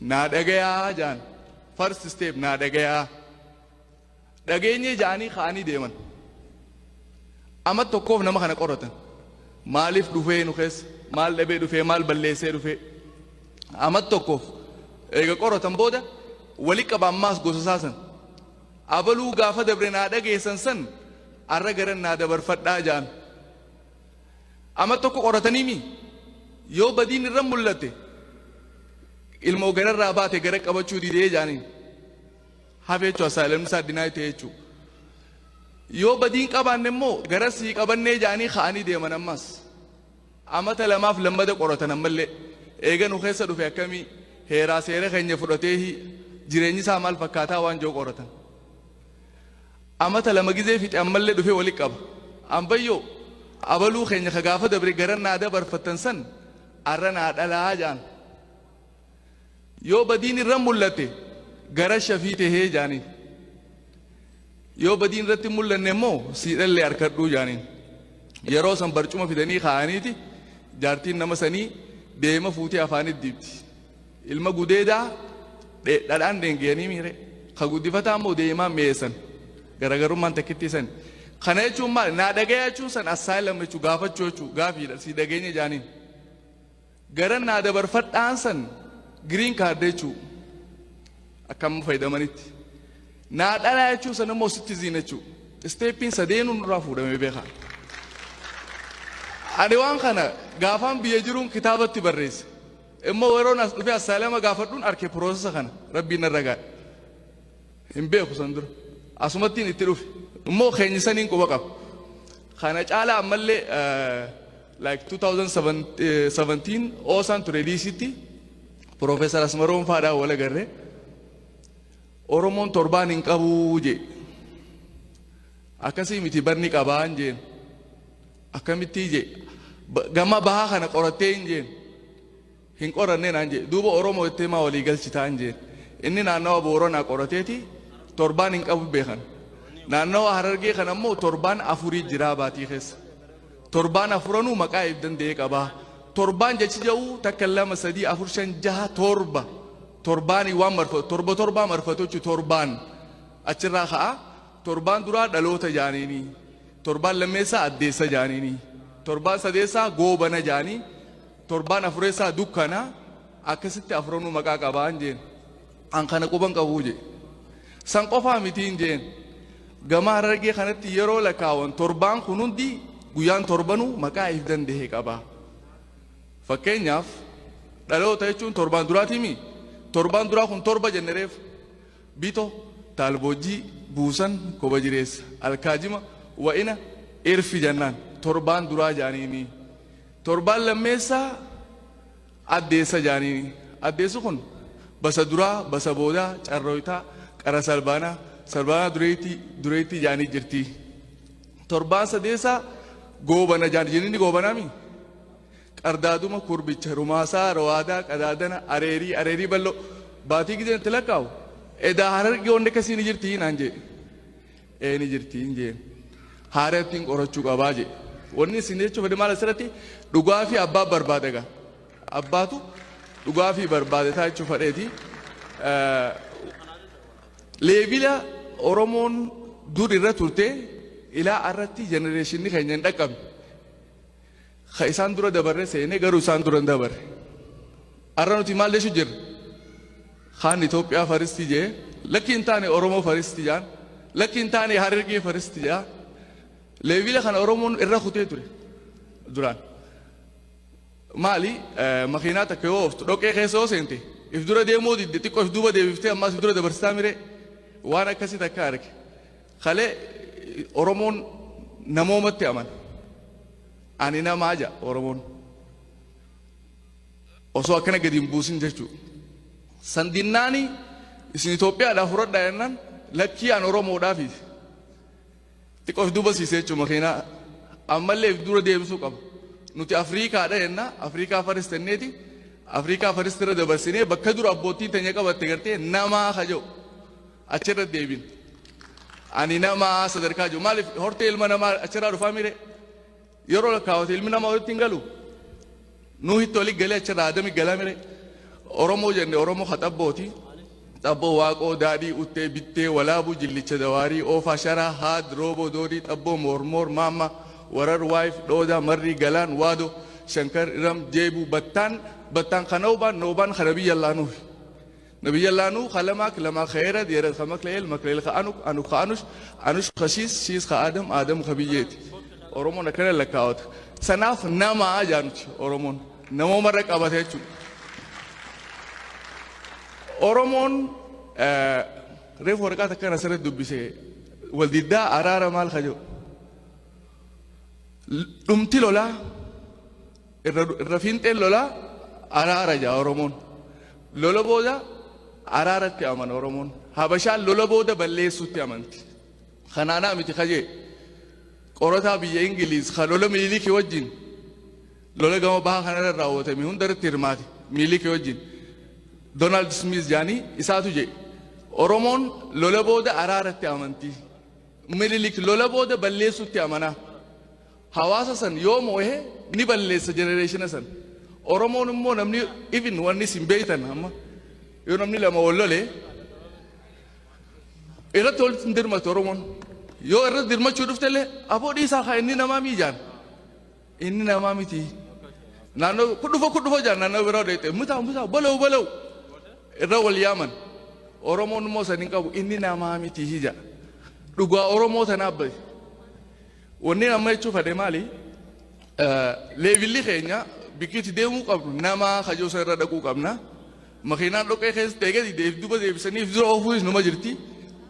naa dhagayaa jaan. First step naa dhagayaa. Dhageenyee jaanii ka'anii deeman. Amma tokkoof nama kana qoratan. Maaliif dhufee nu keessa? Maal dhabee dhufee? Maal balleessee dhufee? Amma tokkoof eega qoratan booda wali qaba ammaas gosa saasan. Abaluu gaafa dabre naa dhageessan san arra garan naa dabarfadhaa jaan. Amma tokko qoratanii mi yoo badiin irra mul'ate ilmoo gararraa baate gara qabachuu didee jaaniin hafe jechuudha saalamni addinaa ta'e jechuudha. Yoo badiin qabaanne immoo gara sii qabannee jaanii ka'anii deeman ammas. Amata lamaaf lammada qoratan ammallee eega nu keessa dhufe akkamii heeraa seera keenya fudhatee jireenyi isaa maal fakkaataa waan jiru qoratan. Amata lama gizee fixe ammallee dhufe wali qaba. Ambayyoo abaluu keenya ka gaafa dabre gara naa dabarfattan san arra naa dhalaa jaan. Yoo badiin irra mul'ate gara shafii tahee jaaniin. Yoo badiin irratti mul'anne immoo siidhallee harkadhuu jaaniin. Yeroo san barcuma fidanii kaa'aniiti jaartiin nama sanii deema fuutee afaanitti dibdi. Ilma gudeedaa dhadhaan deengeenii miire. Ka guddifataa immoo deemaa meessan. Garagarummaan takkitti san. Kana jechuun maal? Naa dhagaya jechuun san assaayilam jechuu gaafachuu jechuu gaafiidha si dhageenya jaaniin. Gara naa dabarfadhaan san giriin kaardee jechuu akkam fayyadamanitti. Naa dhalaa jechuun san immoo citizen jechuu. Isteeppiin sadeenuu nurraa fuudhamee beekaa. Ani waan kana gaafaan biyya jiruun kitaabatti barreesse. Immoo yeroo nas dhufee assaalama gaafadhuun arke piroosesa kana rabbiin narra gaadha. Hin beeku san dura. Asumattiin itti dhufe. Immoo keenya saniin quba qaba. Kana caalaa ammallee like 2017 oosaan ture DC'tti Profeesar Asmaroon faadhaa wal agarre Oromoon torbaan hin qabu je akkasii miti barni qabaan jeen akkamitti je gama bahaa kana qorattee hin qoranne naan je duuba Oromoo itti maa walii galchitaan jeen inni naannawa Booranaa qorateeti torbaan hin qabu beekan naannawa Harargee kana immoo torbaan afurii jiraa baatii keessa torbaan afuranuu maqaa if danda'ee qabaa torbaan jechi jedhu takka lama sadii afur shan jaha torba torbaanii waan marfatu torbaa marfatu torbaan achirraa ka'a torbaan duraa dhaloota jaaniini torbaan lammeessaa addeessa jaaniini torbaan sadeessaa goobana jaanii torbaan afureessaa dukkana akkasitti afuranuu maqaa qabaan jeen an kana quban qabuu je san qofaa mitiin jeen gama Harargee kanatti yeroo lakkaawwan torbaan kun hundi guyyaan torbanuu maqaa if danda'ee qaba fakkeenyaaf dhaloota jechuun torbaan duraatimi torbaan duraa kun torba jennereef bito taalboojii buusan koba jireessa alkaajima wa'ina irfi jannaan torbaan duraa jaaniini torbaan lammeessaa addeessa jaaniini addeessu kun basa duraa basa boodaa carrooytaa qara salbaanaa dureetti jaanii jirti torbaan sadeessaa goobana jaanii jenni goobanaami qardaaduma kurbicha rumaasaa rawaadaa qadaadana areerii ballo baatii gideen tilakkaa'u edaa Harargee onde kasii ni jirti naan jee ni jirti jee haarettiin qorachuu qabaa jee wanni isin jechuu fedhe maal asirratti dhugaa fi abbaa barbaade gaa abbaatu dhugaa fi barbaade taa jechuu fedheeti leebila Oromoon dur irra turte ilaa arratti jenereeshinni keenya hin dhaqqabne ka isaan dura dabarre seene garuu isaan dura hin dabarre arra nuti maal jechu jirra kaan Itoophiyaa faristi jee lakki hin taane Oromoo faristi jaan lakki hin taane Harargee faristi jaa leebila kana Oromoon irra kutee ture duraan maali makiinaa takka yoo ooftu dhoqqee keessa yoo seente if dura deemuu didde xiqqoo if duuba deebiftee ammaas if dura dabarsitaa mire waan akkasii takka arge kalee Oromoon namoomatti amana ani namaa ja Oromoon osoo akkana gadi hin buusin jechuu sandinnaani isin Itoophiyaadhaaf fudhadhaa jennaan lakkii an Oromoodhaafi xiqqoo if duuba siisee jechuu makiinaa ammallee if dura deebisuu qaba nuti Afriikaadha jenna Afriikaa faristenneeti Afriikaa faristira dabarsinee bakka dura abbootiin teenya qabatte gartee namaa kaja'u achirra deebin ani namaa sadarkaa jiru maaliif hortee ilma namaa achirraa dhufaa mire yeroo lakkaawwate ilmi namaa walitti hin galu nuu hitti olii galee achirraa adami galaa mire Oromoo jenne Oromoo haxabbooti xabboo waaqoo daadhii uttee bittee walaabuu jillicha dawaarii oofaa sharaa haad rooboo doodii xabboo mormoor maamma warar waayif dhoodaa marrii galaan waado shankar iram jeebuu battaan kanoobaan noobaan kana biyya laanuufi نبي الله نو خلمك لما خيرة ديرت خمك ليل مكليل خانوك أنو خانوش أنوش خشيس شيس خادم آدم خبيجيت أورمون أكره لكاوت سناف نما أجانوش أورمون نمو مرك أبتهجو أورمون ريف ورقات كنا سرد دبيسه والددا أرارا مال خجو أمتي لولا الرفين تل لولا أرارا جا أورمون لولا بودا أرارت أمان أورمون هبشان لولا بودا بلّيسوت أمانتي خنانا متي خجي قرطها بيجي إنجليز خلولا ميلي كيوجين لولا جاما بها خنانا راوته ميهون در تيرماتي ميلي كيوجين دونالد سميث جاني إساتو جي أورمون لولا بودا أرارت أمانتي ميلي لولا بودا بلّيسوت أمانا حواسا سن يوم وه نبلّيس جنريشن سن أورمون مو نمني even واني سيمبيتن هم يو نمني لما ولله إذا تقول تندرما أورمون يو إذا تندرما شوف تله أبو دي ساخا إني نمامي جان إني نمامي تي نانو كدوفو جان نانو برادة متى بلو إذا واليمن أورمون مو سنينكا إني نمامي تي هيجا لقوا أورمون تنابي وني نما يشوف هذا مالي ليفيلي خينيا بكيت ديمو قبل نما خجوا سير ردكو قبلنا مخينا لو كيس تيجي ديف دوبا ديف سني فزور أوفيس نما جرتي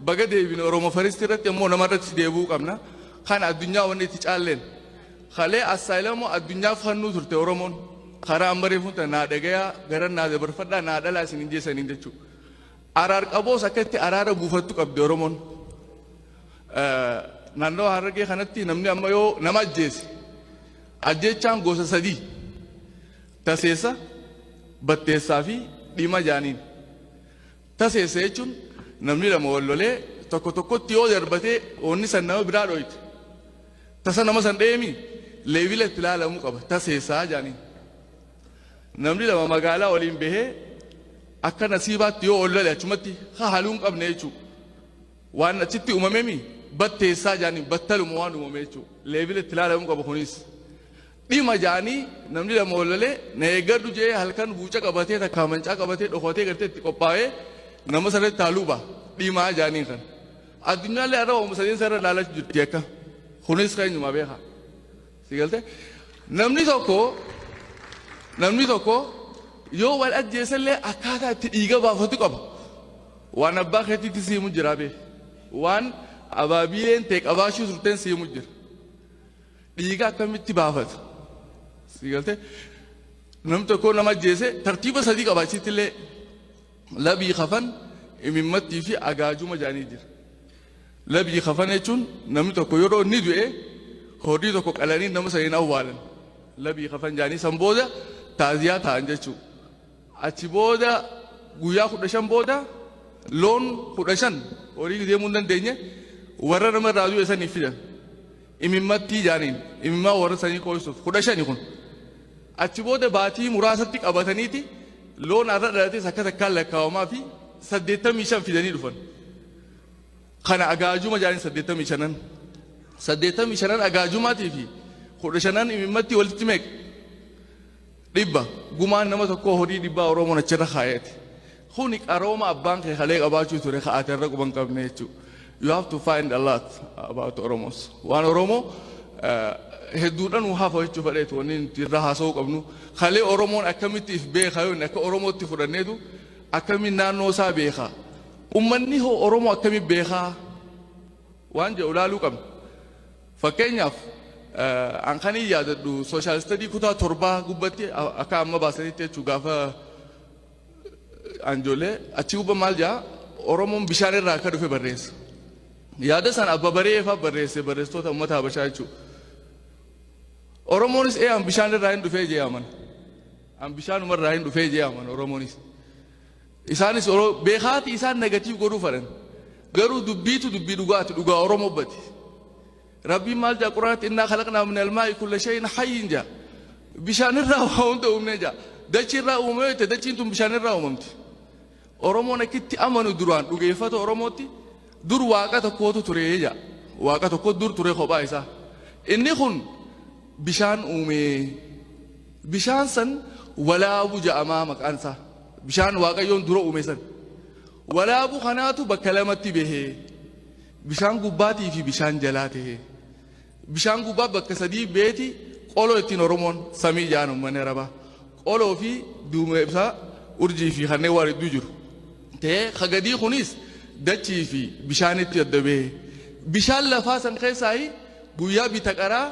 بعد ديفين أوروما فريستيرة تيمو نما رت ديفو قبلنا خان الدنيا وني تجعلن خاله السلام الدنيا فهنو ثرت أورومون karaa ambaree fuuta naa dhagayaa gara naa dabarfadhaa naa dhalaa isin hin jeessaniin jechuudha. Araar qaboos akkatti araara buufattu qabdi Oromoon. Naannoo Harargee kanatti namni amma yoo nama ajjeese ajjechaan gosa sadii taseessa batteessaa fi dhima jaaniin. Taseessa jechuun namni lama wal lolee tokko tokkotti yoo darbatee onni san nama biraa dhoyte. Tasa nama san dheemi leebila itti ilaalamuu qaba taseessaa jaaniin. Namni lama magaalaa waliin bahee akka nasiibaatti yoo ol lole achumatti haluun qabne jechuudha. Waan achitti uumamemi batteessaa jaaniin battaluma waan uumame jechuudha. Leebila itti ilaalamuu qaba kunis. Dhima jaanii namni lama ol lolee na eeggadhu jee halkan buuca qabatee takka mancaa qabatee dhokotee gartee itti qophaa'ee nama sarratti haaluu ba'a. Dhimaa jaaniin kan. Addunyaallee har'a oomisaniin sarara ilaalaa jirti akka. Kunis kan eenyuma beekaa. Si galte namni tokko yoo wal ajjeesallee akkaataa itti dhiiga baafatu qaba. Waan abbaa keetiitti siimu jira bee. Waan abaabileen ta'e qabaachuu turteen siimu jira. Dhiiga akkamitti baafata. Si galte namni tokko nama ajjeese tartiiba sadii qabaachitti illee labii kafan imimmattii fi agaajuma jaanii jira. Labii kafan jechuun namni tokko yeroo inni du'e horii tokko qalanii nama saniin awwaalan. Labii kafan jaanii san booda taaziyaa ta'an jechuudha. Achi booda guyyaa 15 booda loon 15 horii deemuu hin dandeenye warra nama irraa du'e saniif fidan. Imimmattii jaaniin imimmaa warra sanii qoysuuf 15 kun. Achi booda baatii muraasatti qabataniiti loon har'a dhalates akka takkaan lakkaawamaa fi 85 fidanii dhufan. Kana agaajuma jaaniin 85. 85 agaajumaatii fi 15 imimmattii walitti meeqa? Dhibba gumaan nama tokko horii dhibbaa Oromoon achirra kaayate. Kuni qarooma abbaan kee kalee qabaachuu ture ka'aate irra quban qabne jechuudha. You have to find a lot about Oromos. Waan Oromoo hedduudhaan hafa jechuu fedheetu wanni irra haasa'uu qabnu. Kalee Oromoon akkamitti if beekaa yoo akka Oromootti fudhanneetu akkamiin naannoo isaa beekaa. Uummanni hoo Oromoo akkamiin beekaa waan jedhu ilaaluu qabna. Fakkeenyaaf an kan yaadadhu social study kutaa 7 gubbatti akka amma baasanitti jechuudha gaafa anjolee achi gubba maal jaa Oromoon bishaan irraa akka dhufe barreessa. Yaada san abba bareefa barreesse barreessitoota uummata Habashaa jechuudha. Oromoonis an bishaan irraa hin dhufee jee aman. An bishaanuma irraa hin dhufee jee aman Oromoonis. Isaanis beekaati isaan negatiif godhuu fedhan. Garuu dubbiitu dubbii dhugaati dhugaa Oromoo bati. Rabbiin maal jaa quraanatti innaa khalaqnaa min almaa'i kulla shay'in hayyin jaa. Bishaan irraa waa hunda uumne jaa. Dachii irraa uumame yoo ta'e dachiin tun bishaan irraa uumamti. Oromoon akkitti amanu duraan dhugeeffata Oromootti dur waaqa tokkootu ture jaa. Waaqa tokko dur ture kophaa isaa. Inni kun bishaan uume. Bishaan san walaabu ja'amaa maqaan isaa. Bishaan waaqayyoon dura uume san. Walaabu kanaatu bakka lamatti bahee. Bishaan gubbaatii fi bishaan jalaa ta'e. Bishaan gubbaa bakka sadii beeti qoloo ittiin Oromoon samii jaan uummanni Arabaa. Qoloo fi duumessa urjii fi kanneen waan hedduu jiru. Ta'ee hagadii kunis dachii fi bishaanitti adda bahee. Bishaan lafaa san keessaa guyyaa bita qaraa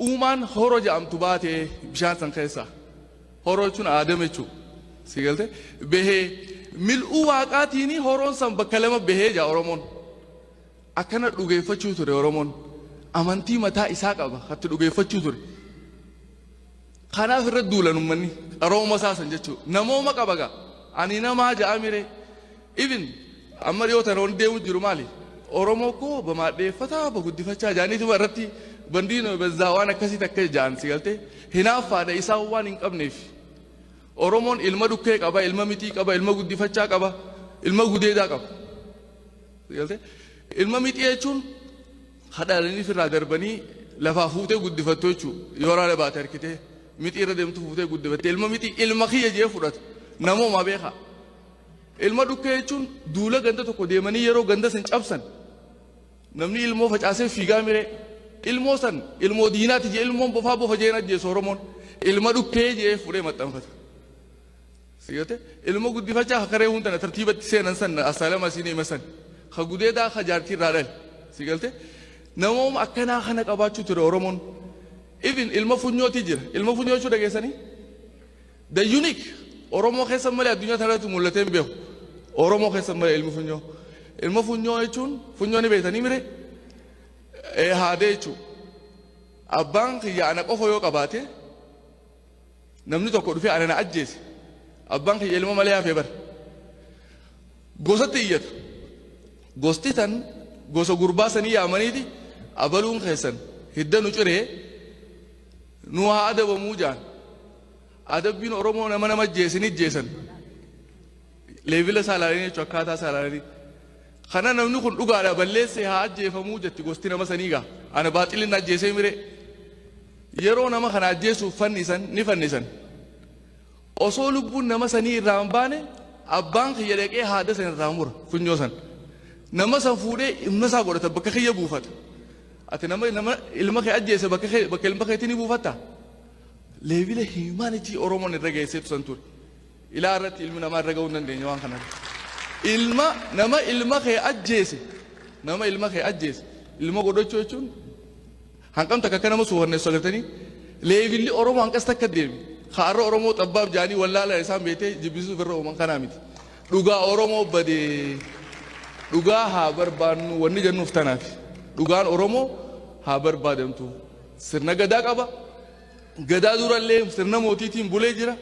uumaan horoo jedhamtu baatee bishaan san keessaa. Horoo jechuun aadama jechuudha. Si galte bahee mil'uu waaqaatiin horoon san bakka lama bahee jaa Oromoon. Akkana dhugeeffachuu ture Oromoon. Amantii mataa isaa qaba hatti dhugeeffachuu ture. Kanaaf irra duulan uummanni qarooma isaa san jechuudha. Namooma qaba gaa. Ani namaa ja'a mire. Even amma dhiyootan roon deemu jiru maali? Oromoo koo bamaadheeffataa baguddifachaa jaaniitu irratti bandiino bezzaa waan akkasii takka jaan si galte hinaaffaadha isaa waan hin qabneef. Oromoon ilma dhukkee qaba, ilma mitii qaba, ilma guddifachaa qaba, ilma gudeedaa qaba. Si galte ilma mitii jechuun hadhaalanii firraa darbanii lafaa fuutee guddifattu jechuudha. Yoo raala baate harkitee mitii irra deemtu fuutee guddifatte ilma mitii ilma kiyya jee fudhata. Namooma beekaa. Ilma dhukkee jechuun duula ganda tokko deemanii yeroo ganda san cabsan namni ilmoo facaasee fiigaa mire ilmoo san ilmoo diinaati jee ilmoon bofaa bofa jeen ajjeesu Oromoon ilma dhukkee jee fudhee maxxanfata. Sigate ilmo guddifachaa hakaree hundana tartiibatti seenan san asaalama siinee masan ha gudeedaa ha jaartii irraa dhal. Sigalte namooma akkanaa kana qabaachuu ture Oromoon. Even ilma funyooti jira. Ilma funyoo jechuu dhageessanii? The unique Oromoo keessa malee addunyaa kanarratti mul'atee hin beeku. Oromoo keessa malee ilmi funyoo. Ilma funyoo jechuun funyoo ni beekanii mire haadee jechuudha. Abbaan kiyya ana qofa yoo qabaate namni tokko dhufee ana na ajjeese. Abbaan kiyya ilma malee hafee bara. Gosatti iyyata. Gosti tan gosa gurbaa sanii yaamaniiti abaluun keessan hidda nu ciree nu haa adabamuu jaan. Adabbiin Oromoo nama ajjeesanii ajjeesan. Leevila saalaalanii jechuun akkaataa saalaalanii. Kana namni kun dhugaadha balleessee haa ajjeefamuu jetti gosti nama sanii gaa. Ana baaxilin ajjeesee mire. Yeroo nama kana ajjeesuuf fannisan ni fannisan. Osoo lubbuun nama sanii irraa hin baane abbaan kiyya dhaqee haada san irraa mura funyoo san. Nama san fuudhee ilma isaa godhata bakka kiyya buufata. Ati nama ilma kee ajjeese bakka ilma keetii ni buufatta. Leevila humanity Oromoon irra geesseetu san ture. Ilaa irratti ilmi namaa irra ga'uu hin dandeenye waan kanaan. Nama ilma kee ajjeese ilma godhachuu jechuun hanqam takka akka nama suufanneessu agartanii leevilli Oromoo hanqas takka deemi. Haarra Oromoo xabbaaf jaanii wallaala isaan beetee jibbisuuf irra uuman kanaa miti. Dhugaa Oromoo badee dhugaa haa barbaannu wanni jennuuf tanaaf. Dhugaan Oromoo haa barbaadamtu. Sirna gadaa qaba. Gadaa durallee sirna mootiitiin bulee jira.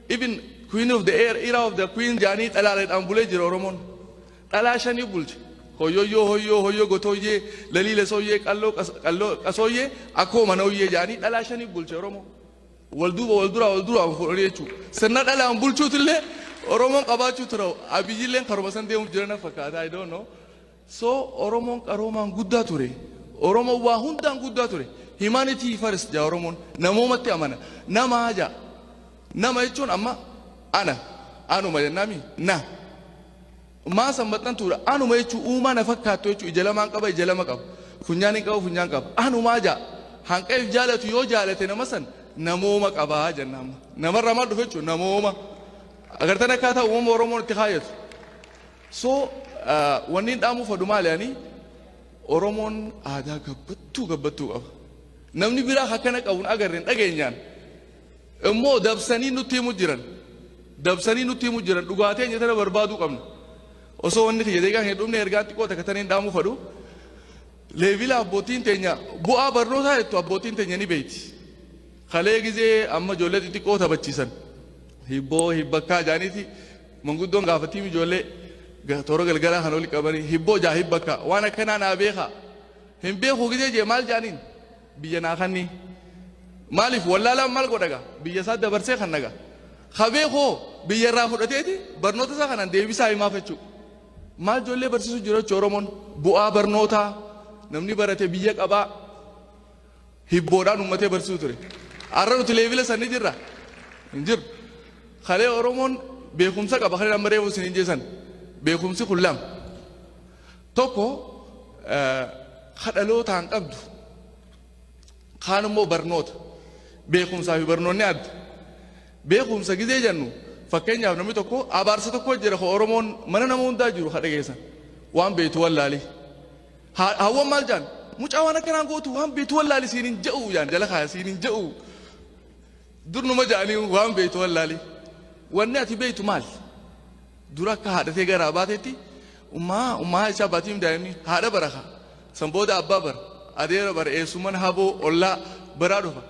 Even Queen of the era of the Queen jaanii xalaaleedhaan bulee jira Oromoon. Dhalaa shanii bulche. Hoyyoo gotoyyee laliila sooyyee qalloo qasooyyee akkoo manooyyee jaanii dhalaa shanii bulche Oromoo. Wal duraa fuudhanii jechuudha. Sirna dhalaan bulchuutillee Oromoon qabaachuu tura. Abiyyilleen karuma san deemuuf jiran fakkaata. I don't know. So Oromoon qaroomaan guddaa ture. Oromoon waa hundaan guddaa ture. Humanity first jaa Oromoon namoomatti amana. Namaa jaa. Nama jechuun amma anuma jennaami na. Maa sambattan tura anuma jechuun uumaa na fakkaattu jechuun ija lamaan qaba ija lama qaba. Funyaan hin qabu funyaan qaba. Anumaa jaa. Hanqeef jaalatu yoo jaalate nama san namooma qabaa jennaama. Namarraa maal dhufe jechuun namooma. Agartan akkaataa uumama Oromoon itti kaayatu. So wanni dhaamuu fadu maali ani Oromoon aadaa gabbattuu qaba. Namni biraa akkana qabuun agarreen dhageenyaan. Immoo dabsanii nutti himuu jiran. Dhugaatii eenyu tana barbaaduu qabna. Osoo wanni kiyya deegaan hin dhumne ergaan xiqqoo takka taniin dhaamuu fadu. Leevila abbootiin teenya bu'aa barnootaa jettu abbootiin teenya ni beeyti. Kalee gizee amma ijoollee xixiqqoo taphachiisan. Hibbakkaa jaaniiti manguddoon gaafatii ijoollee toora galgalaa kan oli qabanii hibboo jaa hibbakkaa waan akkanaa naa beekaa. Hin beeku gizee jee maal jaaniin biyya naa kanni. Maaliif wallaalaan maal godhaga biyya isaa dabarsee kan naga. Kabeekoo biyya irraa fudhateeti barnoota isaa kanaan deebisaa himaaf jechuudha. Maal ijoollee barsiisuu jira jechuudha Oromoon bu'aa barnootaa namni barate biyya qabaa hibboodhaan uummatee barsiisuu ture. Har'a nuti leevila san ni jirra hin jiru. Kalee Oromoon beekumsa qaba kan amma reefu isin hin jeesan beekumsi kun lama. Tokko kadhalootaan qabdu kaan immoo barnoota beekumsaa fi barnoonni adda. Beekumsa gizee jennu fakkeenyaaf namni tokko abaarsa tokko jira ko Oromoon mana nama hundaa jiru kadha geessan waan beetu wallaali. Hawwan maal jaan mucaa waan akkanaan gootu waan beetu wallaali siin hin ja'u jaan jala kaaya siin hin ja'u. Durnuma jaanii waan beetu wallaali. Wanni ati beetu maal? Dura akka haadhatee garaa baatetti ummaa isaa baatiin daa'imni haadha baraka san booda abbaa bara adeera bara eessuman haboo ollaa baraa dhufa.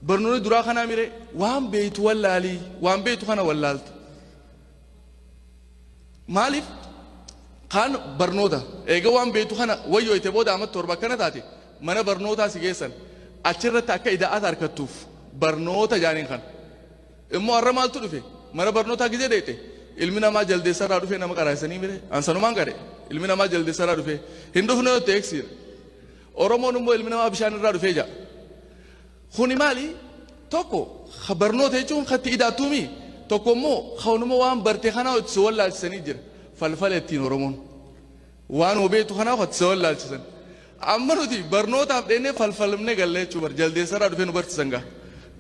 Barnoonni duraa kanaa mire waan beetu wallaalii waan beetu kana wallaaltu. Maaliif kaan barnoota eega waan beetu kana wayyoo itti booda amma torba akkana taate mana barnootaa si geessan achirratti akka ida'aata harkattuuf barnoota jaaniin kan. Immoo har'a maaltu dhufe mana barnootaa gizee deete ilmi namaa jaldeessarraa dhufe nama qaraasanii mire ansanumaan qare ilmi namaa jaldeessarraa dhufe hin dhufne yoo ta'e eegsiira. Oromoon immoo ilmi namaa bishaanirraa dhufee jaa. Kuni maali tokko barnoota jechuun katti idaattuumi tokko immoo kawnuma waan barte kanaa itti wallaalchisanii jira falfala ittiin Oromoon waan obeetu kanaa itti wallaalchisan. Amma nuti barnootaaf dhennee falfalmne galle jechuun bar jaldeessarraa dhufee nu barsiisan gaa.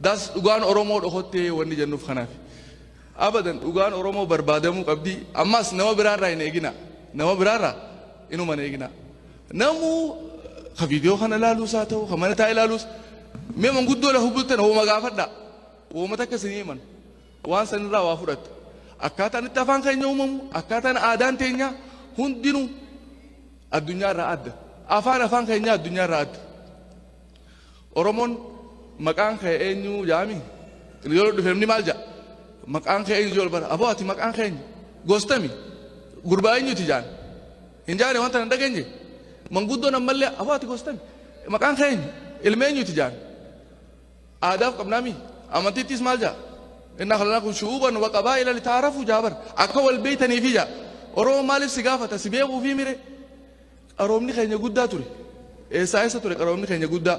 Das dhugaan Oromoo dhokottee wanni jennuuf kanaaf. Abadan dhugaan Oromoo barbaadamuu qabdi ammas nama biraarraa hin eegina nama biraarraa inuma hin eegina. Namuu ka viidiyoo kana ilaaluus haa ta'u ka mana taa'e ilaaluus mee manguddoo lafa bultan hooma gaafadha hooma takka isin himan waan sanirraa waa fudhatta akkaataan itti afaan keenya uumamu akkaataan aadaan teenya hundinuu addunyaarraa adda afaan keenya addunyaarraa adda Oromoon maqaan kee eenyu jaami yoo dhufeemni maal jaa maqaan kee eenyu jol bara aboo ati maqaan keenya gostami gurbaa eenyuti jaan hin jaane wanta hin dhageenye manguddoon ammallee aboo ati gostami maqaan keenya ilma eenyuti jaan aadaaf qabnaami amantittis maal jaa inna khalaqnakum shu'uban wa qabaa'ila litaarafu jaabar akka wal beeytanii fi jaa Oromoo maaliif si gaafata si beekuu fi mire qaroomni keenya guddaa ture eessa ture qaroomni keenya guddaa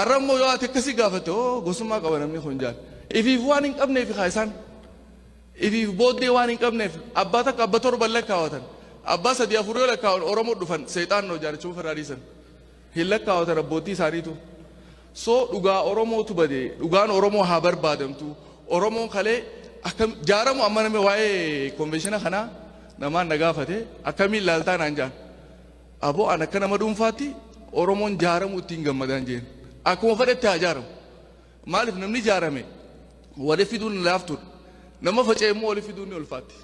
arrammoo yoo ati akkasii gaafate gosummaa qaba namni kun jaal ifiif waan hin qabneef kaayisaan ifiif booddee waan hin qabneef abbaa takka abba torban lakkaawatan abbaa sadii afur yoo lakkaawwan Oromoo dhufan seexaan noo jaalachuun firraa dhiisan hin lakkaawatan abbootii isaaniitu soo dhugaa Oromootu bade dhugaan Oromoo haa barbaadamtu Oromoon kalee akka jaaramu amma namni waa'ee konvenshiina kanaa namaan na gaafate akkamiin ilaaltaa naan jaan aboo an akka nama dhuunfaatti Oromoon jaaramu ittiin gammadaan jeen akkuma fedhetti haa jaaramu maaliif namni jaarame wali fiduun laaftuudha nama faca'e immoo wali fiduun ni ulfaatti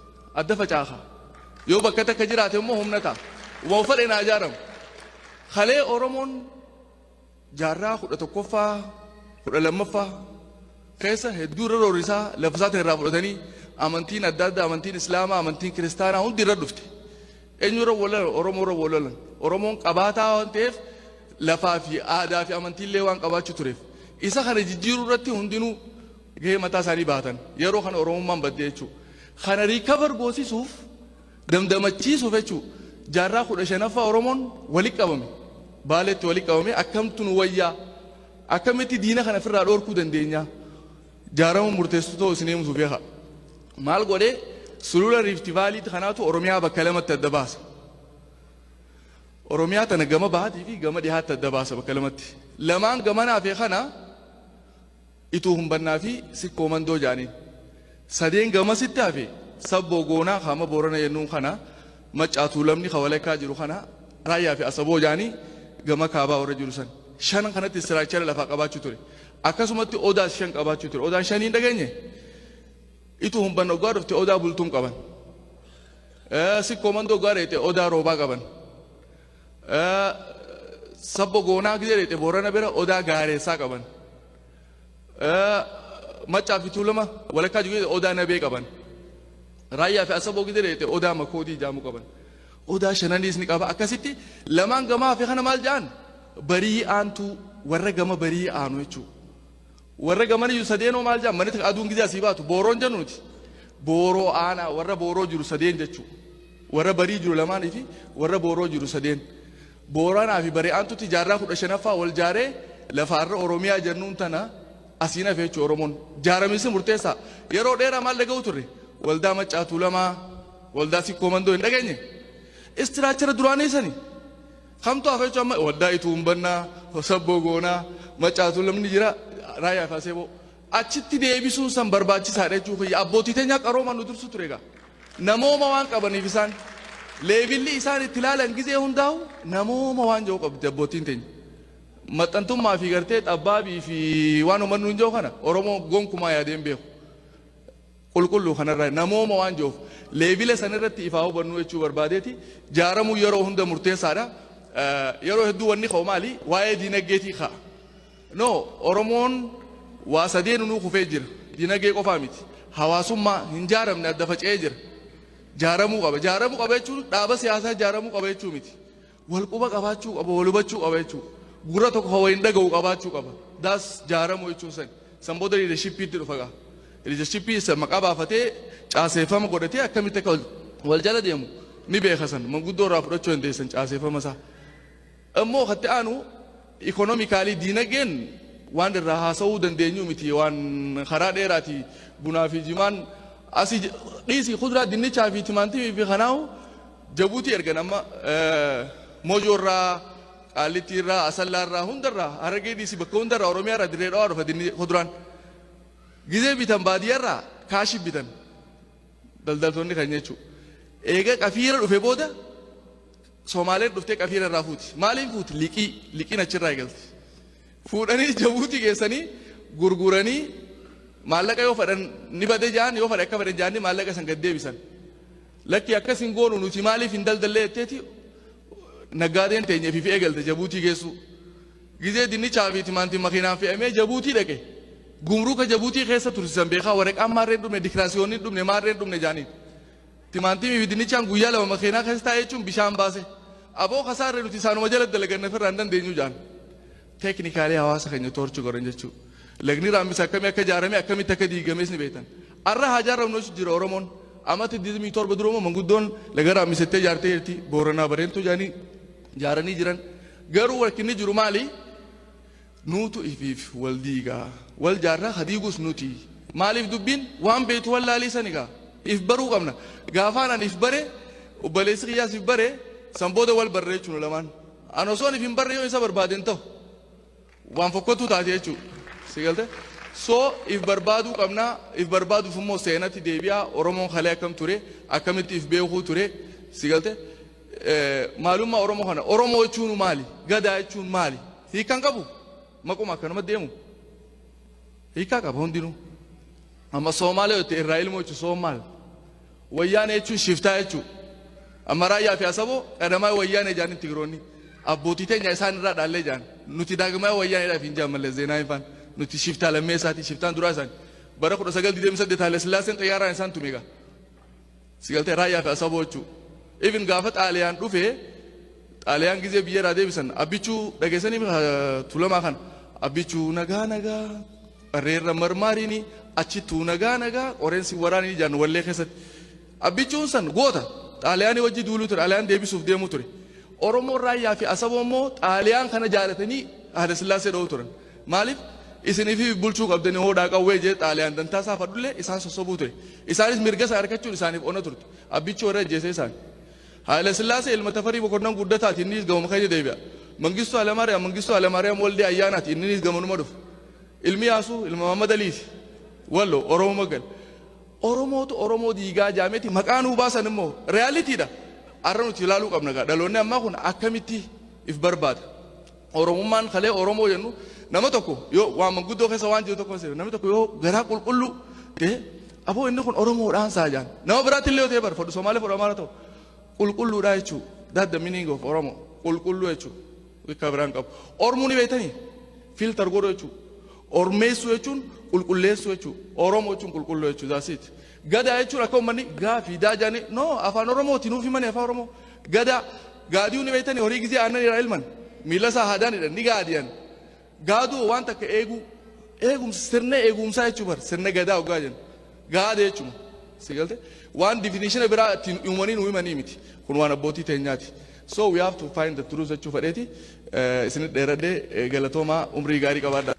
adda facaaha yoo bakka takka jiraate immoo humna ta'a waan fedheen haa jaaramu kalee Oromoon jaarraa 11ffaa 12ffaa keessa hedduu irra roorisaa lafisaatiin irraa fudhatanii amantiin adda addaa amantiin islaamaa amantiin kiristaanaa hundi irra dhufte eenyu irra walalan Oromoo irra walalan Oromoon qabaataa waan ta'eef lafaa fi aadaa fi amantiillee waan qabaachuu tureef isa kana jijjiiruu irratti hundinuu gahee mataa isaanii baatan yeroo kana Oromummaan badde jechuudha kana riikavar goosisuuf damdamachiisuuf jechuudha jaarraa 15ffaa Oromoon walitti qabame baaleetti walitti qabame akkamtu nu wayyaa akkamitti diina kana ofirraa dhoorkuu dandeenya jaaramuun murteessuu ta'uu isin eemuuf beeka maal godhee sulula riifti vaaliitti kanaatu Oromiyaa bakka lamatti adda baasa Oromiyaa tana gama bahaatii fi gama dhihaatti adda baasa bakka lamatti lamaan gamanaa fi kana ituu humbannaa fi sikkoo mandoo jaaniin sadeen gama sitti hafe sabboo goonaa kama boorana yennuun kana maccaatuu lamni kawalekkaa jiru kana raayyaa fi asaboo jaanii gama kaabaa warra jiru san shan kanatti istiraakchara lafaa qabaachuu ture akkasumatti odaas shan qabaachuu ture odaan shaniin dhageenye ituu humbanna ogaa dhufte odaa bultuun qaban sikkoo mandoo ogaa dheete odaa roobaa qaban sabbo goonaa gidee dheete boorana bira odaa gaareessaa qaban maccaa fi tuulama walakkaa jiru odaa nabee qaban raayyaa fi asaboo gidee dheete odaa makoodii jaamu qaban odaa shananiis ni qaba akkasitti lamaan gamaa fi kana maal jaan barii aantu warra gama barii aanu jechuudha warra gaman iyyuu sadeenoo maal jaan manni aduun gidee asii baatu booroon jennuuti booroo aanaa warra booroo jiru sadeen jechuudha warra barii jiru lamaanii fi warra booroo jiru sadeen booranaa fi barii aantutti jaarraa 15ffaa wal jaaree lafaarra Oromiyaa jennuun tana asiin hafe jechuudha Oromoon jaaramiinsi murteessaa yeroo dheeraa maal dhaga'u turre waldaa maccaatuu lamaa waldaa sikkoo mandoo hin dhageenye istiraakchara duraanii sani kamtu hafe jechuudha amma waldaa ituu humbannaa sabboo goonaa maccaatuu lamni jira raayyaa fi asaboo achitti deebisuun san barbaachisaadha jechuudha abbootii teenyaa qarooman nu dursu ture egaa namooma waan qabaniif isaan leevilli isaan itti ilaalan gizee hundaa'u namooma waan jiru qabdi abbootiin teenya maxxantummaa fi gartee xabbaabii fi waan uummannu hin jiru kana Oromoo gonkumaa yaadeen beeku qulqulluu kanarraa namooma waan jiruuf leevila sanirratti ifaa hubannu jechuu barbaadeeti jaaramuu yeroo hunda murteessaadha yeroo hedduu wanni ka'u maali waa'ee diinagdeetii ka'a no Oromoon waa sadeen nuu kufee jira diinagdee qofaa miti hawaasummaa hin jaaramne adda faca'ee jira jaaramuu qaba jechuun dhaaba siyaasaa jaaramuu qaba jechuu miti wal quba qabaachuu qaba wal hubachuu qaba jechuu gurra tokko hawa hin dhaga'u qabaachuu qaba daas jaaramuu jechuun san booda liidarshiippiitti dhufa gaa liidarshiippii isa maqaa baafatee caaseeffama godhatee akkamitti akka wal jala deemu ni beeka san manguddoo irraa fudhachuu dandeessan caaseeffama isaa ammoo hatti aanu ikonomikaalii diinagdeen waan irraa haasa'uu dandeenyu miti waan karaa dheeraati bunaa fi jimaan asii dhiisii kuduraa dinnichaa fi timaatimii fi kanaahu jabuutii ergan amma moojoo irraa qaallittii irraa asallaa irraa hundarraa harargee dhiisii bakka hundarraa Oromiyaa irraa dirree dhawaa dhufa kuduraan gizee bitan baadiyyaa irraa kaashii bitan daldaltoonni kan jechuudha eega qafiira dhufe booda Somaaleen dhuftee qafiira irraa fuuti maaliin fuuti liqiin achirraa eegalti fuudhanii jabuutii geessanii gurguranii maallaqa yoo fedhan ni bade jaan yoo fedhan akka fedhan jaanni maallaqa san gad deebisan lakki akkasin goonu nuti maaliif hin daldallee jetteeti naggaadeen teenya fi eegalte Jabuutii geessu gizee dinnichaa fi timaantiin makiinaan fe'amee Jabuutii dhaqe gumruuka Jabuutii keessa tursiisan beekaa waraqaan maarreen dhumne dikiraasiyoonni dhumne maarreen dhumne jaaniin timaantii fi dinnichaan guyyaa lama makiinaa keessa taa'ee jechuun bishaan baase aboo kasaarree nuti isaanuma jala dalaganne firraan dandeenyu jaan teeknikaalee hawaasa keenya toorchu goran jechuudha. Lagni raamisa akkamii akka ijaarame akkamitti akka diigames ni beektan. Arra haa ijaaramu jira Oromoon amata 27 duroomo manguddoon laga raamisettee ijaartee jirti Booranaa Bareentuu jaanii ijaaranii jiran garuu rakkinni jiru maali? Nuutu ifiif wal diigaa wal jaarraa hadiigus nuti maaliif dubbiin waan beetu wal laaliisanigaa if baruu qabna gaafaan an if bare obboleessi qiyyaas if bare sanbooda wal barreechuun lamaan an osoon if hin barre yoo isa barbaaden ta'u waan fokkottuu taate jechuudha. Sigalte so if barbaadu qabna if barbaadu fummo seenatti deebi'a Oromoon halee akkam ture akkamitti if beekuu ture sigalte maalummaa Oromoo kana Oromoo jechuun maali gadaa jechuun maali hiikan qabu maquma akkanuma deemu hiikaa qaba hundinuu amma Soomaalee yote irraa ilmoo jechuun Soomaal wayyaanee jechuun shiftaa jechuun amma raayyaa fi asaboo qadamaa wayyaanee jaanitti Tigiroonni abbootii teenya isaan irraa dhaallee jaan nuti daagamaa wayyaaneedhaaf hin jaamallee zeenaa ifaan nuti shiftaa lammeessaati shiftaan duraa isaan bara 1928 Haile Sillaaseen xiyyaaraan isaan tumeega sigaltee raayyaa fi asaboo jechuun even gaafa xaaliyaan dhufee xaaliyaan gizee biyyeeraa deebisan abbichuu dhageessanii tulamaa kan abbichuu nagaa nagaa reerra marmaariini achittuu nagaa nagaa qoreensi waraanii jaan wallee keessatti abbichuun san goota xaaliyaanii wajji duuluu ture xaaliyaan deebisuuf deemuu ture Oromoon raayyaa fi asaboo immoo xaaliyaan kana jaalatanii Haile Sillaasee dha'uu turan maaliif isiniif bulchuu qabdanii hoodhaa qawwee jee xaaliyaan dantaa isaa fadhullee isaan sossobuu ture isaanis mirga isaa argachuun isaaniif ona turte abbichuu warra ajjeesee isaan Haile Sillaasee ilma Tafarii Boqonnaan guddataati innis gamuma keenya deebi'a Mangistuu Alamaariyaam waldee ayyaanaati innis gamanuma dhufu ilmi Yaasuu ilma Mahammad Aliiti wallo Oromoo magal Oromootu Oromoo diigaa jaameeti maqaan hubaasan immoo reaalitiidha arra nuti ilaaluu qabna gaa dhaloonni ammaa kun akkamitti if barbaada Oromummaan kalee Oromoo jennu nama tokko yoo waan manguddoo keessa waan jiru tokko namni tokko yoo garaa qulqulluu aboo inni kun Oromoodhaan saajaan nama biraatti illee yoo ta'e barfadhu Somaalee fudhu Amaara ta'u qulqulluudha jechuudha that's the meaning of Oromo qulqulluu jechuudha wikka biraan qabu Oromoo ni beektanii filter godhu jechuudha ormeessuu jechuun qulqulleessuu jechuudha Oromoo jechuun qulqulluu jechuudha that's it gadaa jechuun akka uummanni gaafii daajaanii no afaan Oromooti nuuf himanii afaan Oromoo gadaa gaadii ni beektanii horii gizee aannan irraa ilman miila isaa haadaanidha ni gaadiyan gaaduu waan takka eegumsa sirna eegumsaa jechuudha bar sirna gadaa ogaa jennu gaada jechuudha sigalte waan definition biraa ittiin uumanii nu himanii miti kun waan abbootii teenyaati so we have to find the truth jechuudha fedheeti isin dheeradhee galatoomaa umrii gaarii qabaadha.